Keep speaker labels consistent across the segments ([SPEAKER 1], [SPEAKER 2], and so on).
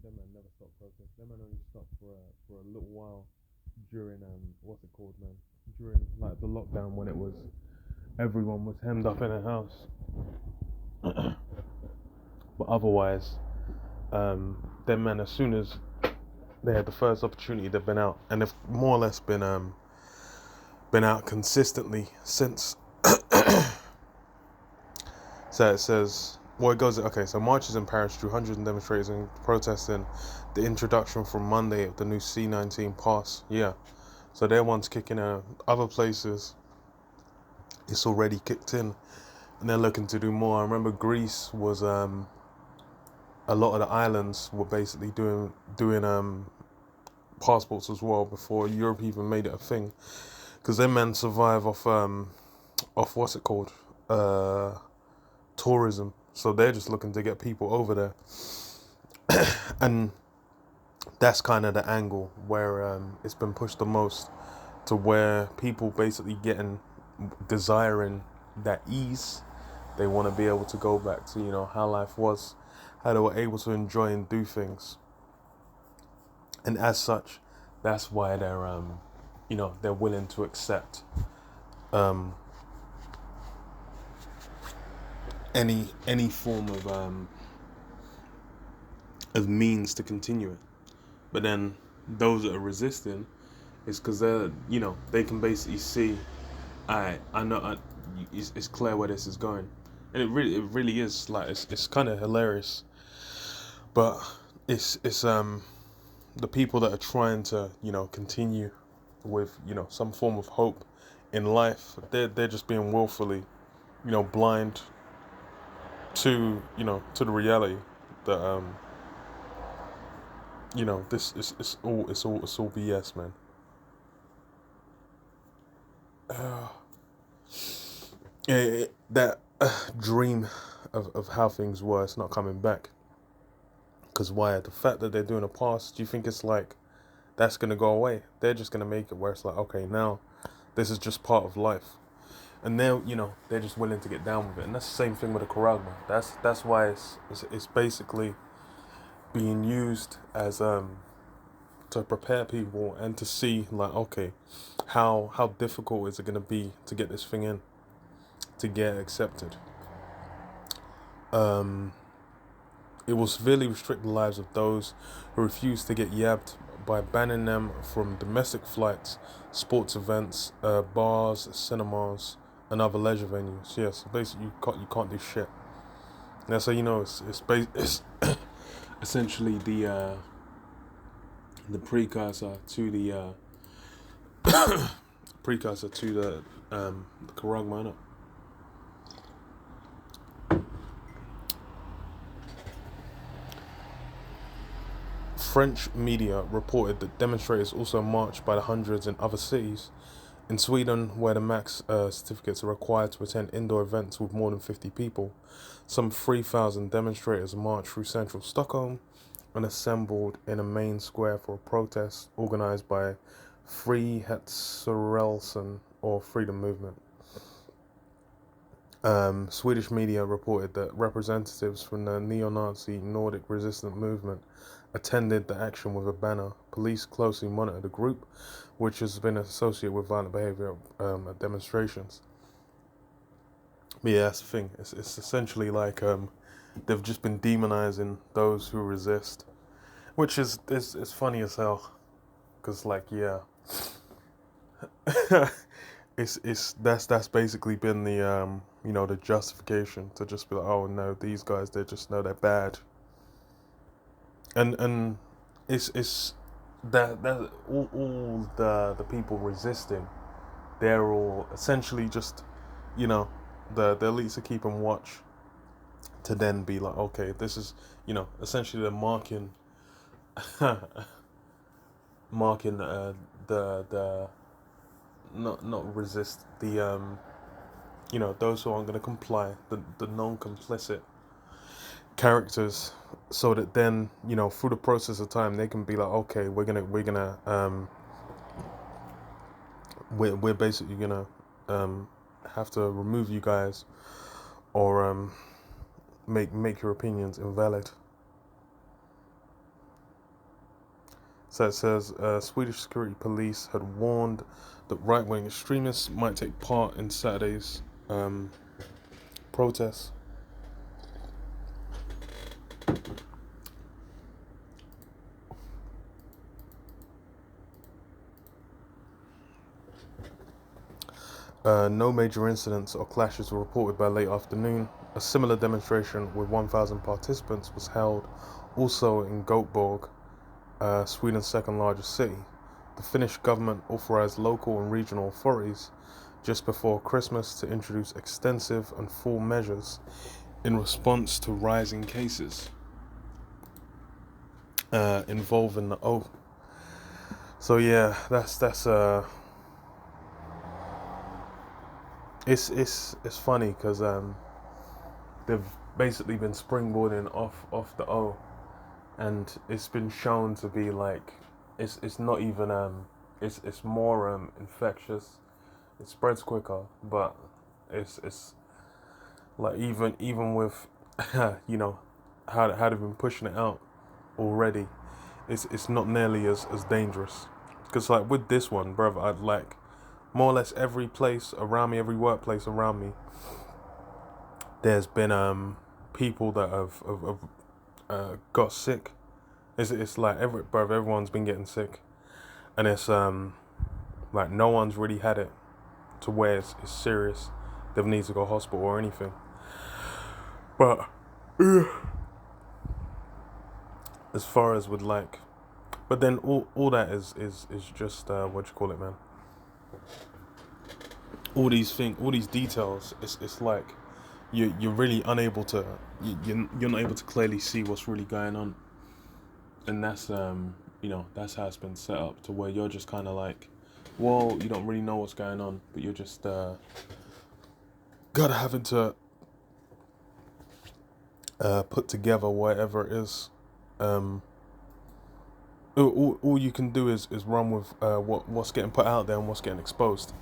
[SPEAKER 1] them man never stopped protesting. Them man only stopped for a little while during what's it called, man? During like the lockdown when it was everyone was hemmed up in a house. But otherwise, them men as soon as they had the first opportunity, they've been out, and they've more or less been out consistently since. So it says, well, it goes, okay, so marches in Paris drew hundreds of demonstrators and protesting the introduction from Monday of the new C-19 pass. Yeah, so they're ones kicking out. Other places, it's already kicked in, and they're looking to do more. I remember Greece was, a lot of the islands were basically doing passports as well before Europe even made it a thing, because them men survive off what's it called, tourism. So they're just looking to get people over there, and that's kind of the angle where it's been pushed the most, to where people basically desiring that ease. They want to be able to go back to how life was, how they were able to enjoy and do things, and as such, that's why they're willing to accept um, any form of means to continue it. But then those that are resisting is because they can basically see, I know, it's clear where this is going, and it really is, like, it's kind of hilarious, but it's the people that are trying to continue with some form of hope in life, they're just being willfully blind to the reality that this is it's all BS, man. Uh, that dream of how things were, it's not coming back. Because why? The fact that they're doing a pass, do you think it's like that's gonna go away? They're just gonna make it where it's like, okay, now this is just part of life, and they're just willing to get down with it. And that's the same thing with the charagma. That's why it's basically being used as to prepare people and to see, like, okay, how difficult is it gonna be to get this thing in, to get accepted. Um, it will severely restrict the lives of those who refuse to get yabbed by banning them from domestic flights, sports events, bars, cinemas, and other leisure venues. Yeah, so basically you can't do shit. Now, so it's essentially the precursor to the charagma. French media reported that demonstrators also marched by the hundreds in other cities. In Sweden, where the max certificates are required to attend indoor events with more than 50 people, some 3,000 demonstrators marched through central Stockholm and assembled in a main square for a protest organized by Frihetsrörelsen, or Freedom Movement. Swedish media reported that representatives from the neo-Nazi Nordic resistance movement attended the action with a banner. Police closely monitor the group, which has been associated with violent behavior at demonstrations. But yeah, that's the thing. It's essentially like they've just been demonizing those who resist, which is funny as hell. Cause like, yeah, that's basically been the justification to just be like, oh no, these guys, they just know they're bad. And it's that all the people resisting, they're all essentially just you know the elites are keeping watch to then be like, okay, this is essentially they're marking the not resist the those who aren't going to comply, the non-complicit characters, so that then through the process of time they can be like, okay, we're basically gonna have to remove you guys, or make your opinions invalid. So it says Swedish security police had warned that right-wing extremists might take part in Saturday's protests. No major incidents or clashes were reported by late afternoon. A similar demonstration with 1,000 participants was held also in Göteborg, Sweden's second largest city. The Finnish government authorized local and regional authorities just before Christmas to introduce extensive and full measures in response to rising cases involving the O. So yeah, that's it's funny because they've basically been springboarding off the O, and it's been shown to be like it's not even it's more infectious. It spreads quicker, but it's like even with you know how they've been pushing it out already, it's not nearly as dangerous. Because like with this one, brother, I'd like more or less every place around me, every workplace around me, there's been people that have got sick. It's like everyone's been getting sick, and it's like no one's really had it to where it's serious. They need to go hospital or anything. But as far as with like, but then all that is just what you call it, man. All these details. It's like you're really unable to you're not able to clearly see what's really going on, and that's that's how it's been set up to where you're just kind of like, well, you don't really know what's going on, but you're just gotta having to put together whatever it is. All you can do is run with what's getting put out there and what's getting exposed,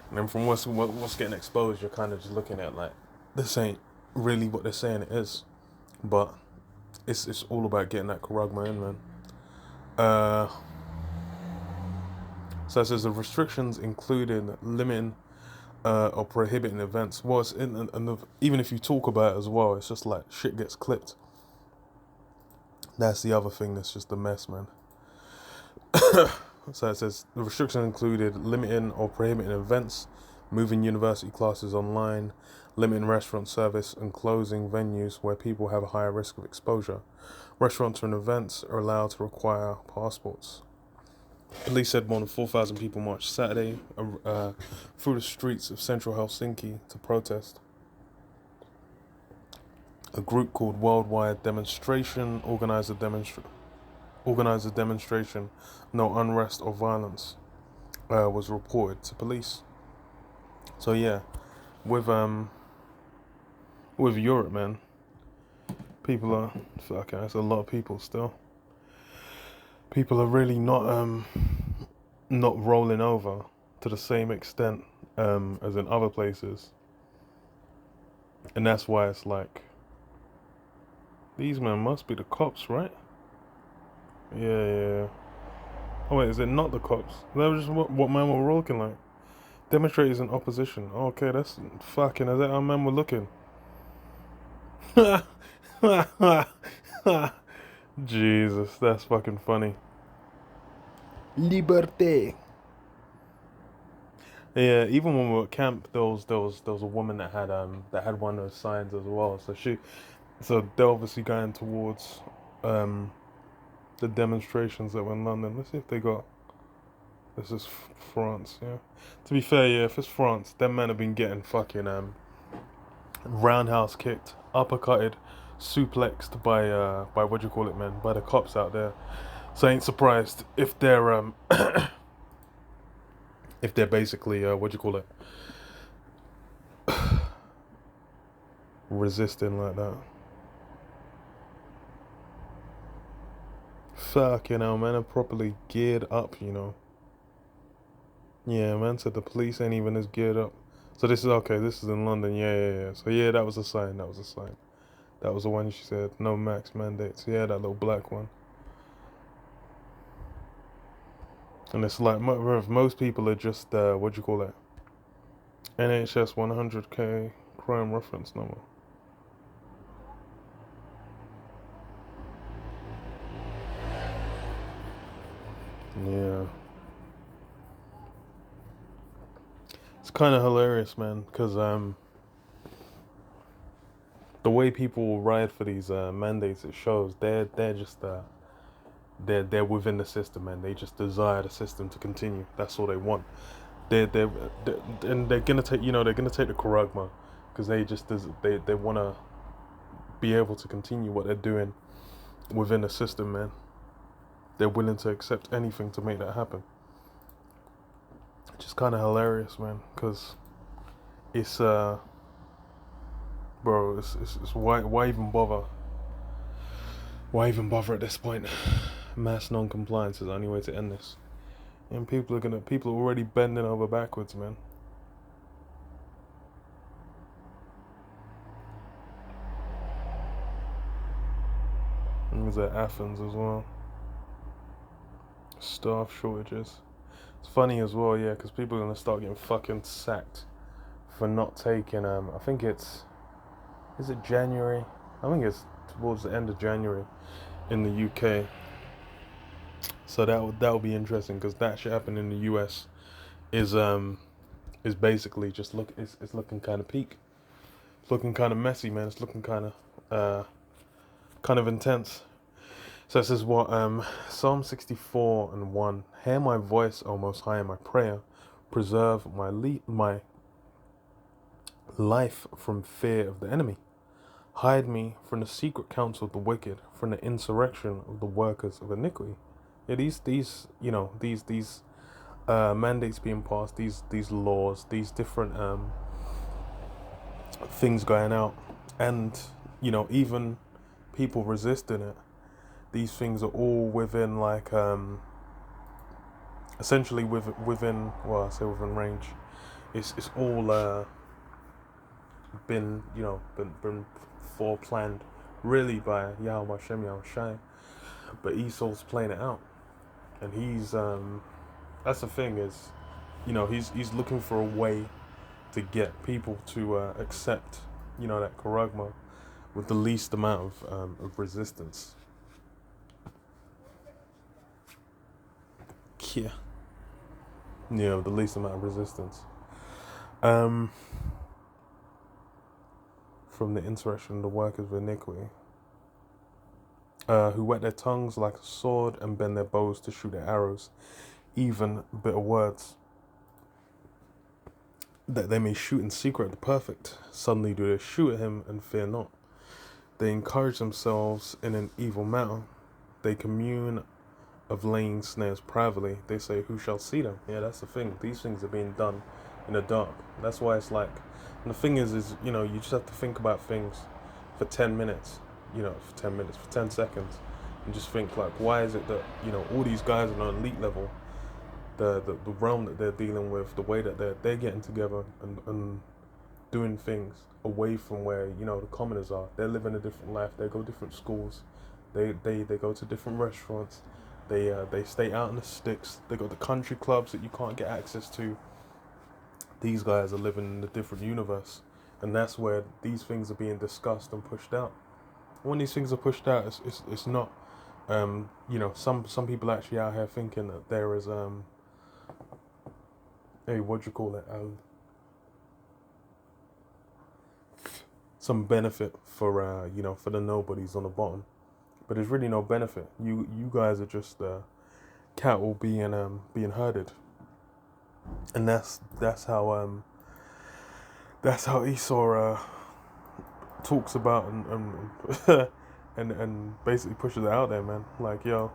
[SPEAKER 1] and then from what's getting exposed, you're kind of just looking at like, this ain't really what they're saying it is, but it's all about getting that charagma in, man. So it says the restrictions included limiting or prohibiting events. Well, it's even if you talk about it as well, it's just like shit gets clipped. That's the other thing that's just a mess, man. So it says the restrictions included limiting or prohibiting events, moving university classes online, limiting restaurant service, and closing venues where people have a higher risk of exposure. Restaurants and events are allowed to require passports. Police said more than 4,000 people marched Saturday through the streets of central Helsinki to protest. A group called Worldwide Demonstration organized a demonstration. No unrest or violence was reported to police. So yeah, with Europe, man, people are fucking. That's a lot of people still. People are really not rolling over to the same extent as in other places, and that's why it's like these men must be the cops, right? Yeah. Oh wait, is it not the cops? That was just what men were looking like. Demonstrators in opposition. Okay, that's fucking. Is that how men were looking? Jesus, that's fucking funny. Liberté. Yeah, even when we were at camp, there was a woman that had one of those signs as well. So they're obviously going towards the demonstrations that were in London. Let's see if they got. This is France, yeah. To be fair, yeah, if it's France, them men have been getting fucking roundhouse kicked, uppercutted, suplexed by what do you call it, man, by the cops out there. So I ain't surprised if they're if they're basically what do you call it, resisting like that. Fucking hell, man, are properly geared up, you know. Yeah, man said the police ain't even as geared up. So this is okay. This is in London. Yeah. So yeah, that was a sign. That was the one she said. No max mandates. Yeah, that little black one. And it's like most people are just what do you call it? NHS 100K crime reference number. Yeah, it's kind of hilarious, man, because the way people ride for these mandates, it shows they're just they're within the system, man. They just desire the system to continue. That's all they want. They're and they're gonna take they're gonna take the charagma because they want to be able to continue what they're doing within the system, man. They're willing to accept anything to make that happen. Which is kind of hilarious, man, because it's bro, it's why even bother? Why even bother at this point? Mass non-compliance is the only way to end this, and people are already bending over backwards, man. And it was at Athens as well. Staff shortages. It's funny as well, yeah, because people are gonna start getting fucking sacked for not taking I think is it January? I think it's towards the end of January in the UK. So that would be interesting because that shit happened in the US is basically just it's looking kind of peak. It's looking kind of messy, man. It's looking kind of intense. So it says what Psalm 64 and 1. Hear my voice, O Most High, in my prayer. Preserve my life from fear of the enemy. Hide me from the secret counsel of the wicked, from the insurrection of the workers of iniquity. Yeah, these mandates being passed, these laws, these different things going out, and even people resisting it. These things are all within like essentially within well, I say within range. It's all been foreplanned really by Yahweh Hashem Yahweh Shai, but Esau's playing it out, and he's that's the thing is, he's looking for a way to get people to accept that charagma with the least amount of resistance. Yeah. Yeah, the least amount of resistance. From the insurrection of the workers of iniquity, who whet their tongues like a sword and bend their bows to shoot their arrows, even bitter words, that they may shoot in secret at the perfect. Suddenly do they shoot at him and fear not. They encourage themselves in an evil matter. They commune of laying snares privately. They say, who shall see them? Yeah, that's the thing. These things are being done in the dark. That's why it's like, and the thing is you just have to think about things for 10 minutes, for 10 minutes, for 10 seconds, and just think like, why is it that, all these guys are on elite level, the realm that they're dealing with, the way that they're getting together and doing things away from where, the commoners are. They're living a different life. They go to different schools. They go to different restaurants. They stay out in the sticks. They got the country clubs that you can't get access to. These guys are living in a different universe, and that's where these things are being discussed and pushed out. When these things are pushed out, it's not, some people actually out here thinking that there is what do you call it, some benefit for for the nobodies on the bottom. But there's really no benefit. You guys are just cattle being herded, and that's how Esau talks about and and basically pushes it out there, man. Like y'all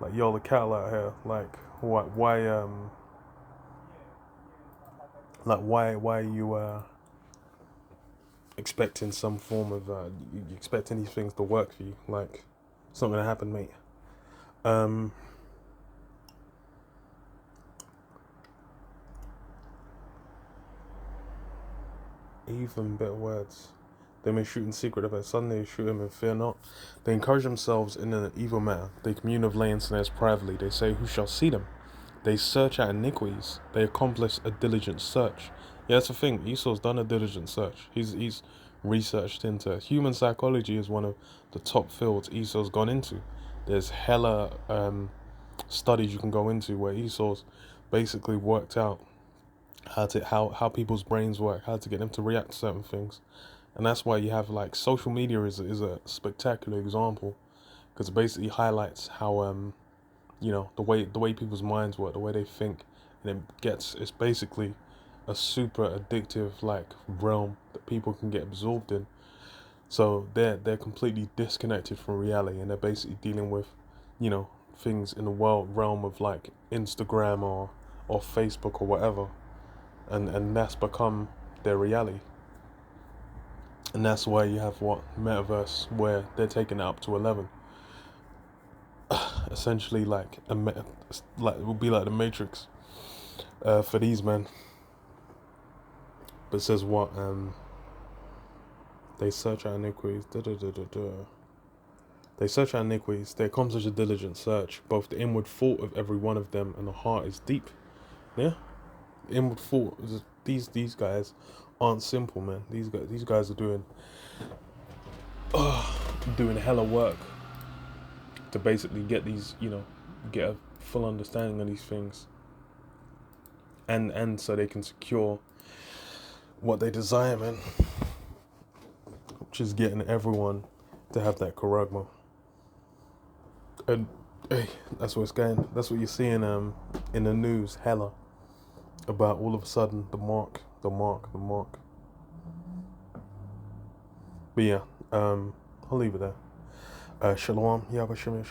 [SPEAKER 1] the cattle out here. Like why are you expecting some form of you expecting these things to work for you? Like, it's not gonna happen, mate. Even better words. They may shoot in secret, but suddenly they shoot him and fear not. They encourage themselves in an evil matter. They commune of laying snares privately. They say, who shall see them? They search out iniquities. They accomplish a diligent search. Yeah, that's the thing. Esau's done a diligent search. He's researched into human psychology is one of the top fields Esau's gone into. There's hella studies you can go into where Esau's basically worked out how people's brains work, how to get them to react to certain things. And that's why you have like social media is a spectacular example, because it basically highlights how the way people's minds work, the way they think, and it's basically a super addictive like realm that people can get absorbed in. So they're completely disconnected from reality, and they're basically dealing with, things in the world realm of like Instagram or Facebook or whatever, and that's become their reality. And that's why you have what metaverse, where they're taking it up to 11. Essentially, like it would be like the Matrix for these men. But it says what they search out iniquities. They search out iniquities. They accomplish a diligent search. Both the inward thought of every one of them and the heart is deep. Yeah, the inward thought. These guys aren't simple, man. These guys are doing hella work to basically get these, get a full understanding of these things, and so they can secure what they desire, man, which is getting everyone to have that charagma. And hey, that's what's going. That's what you're seeing in the news, hella, about all of a sudden the mark. But yeah, I'll leave it there. Shalom. Shalom.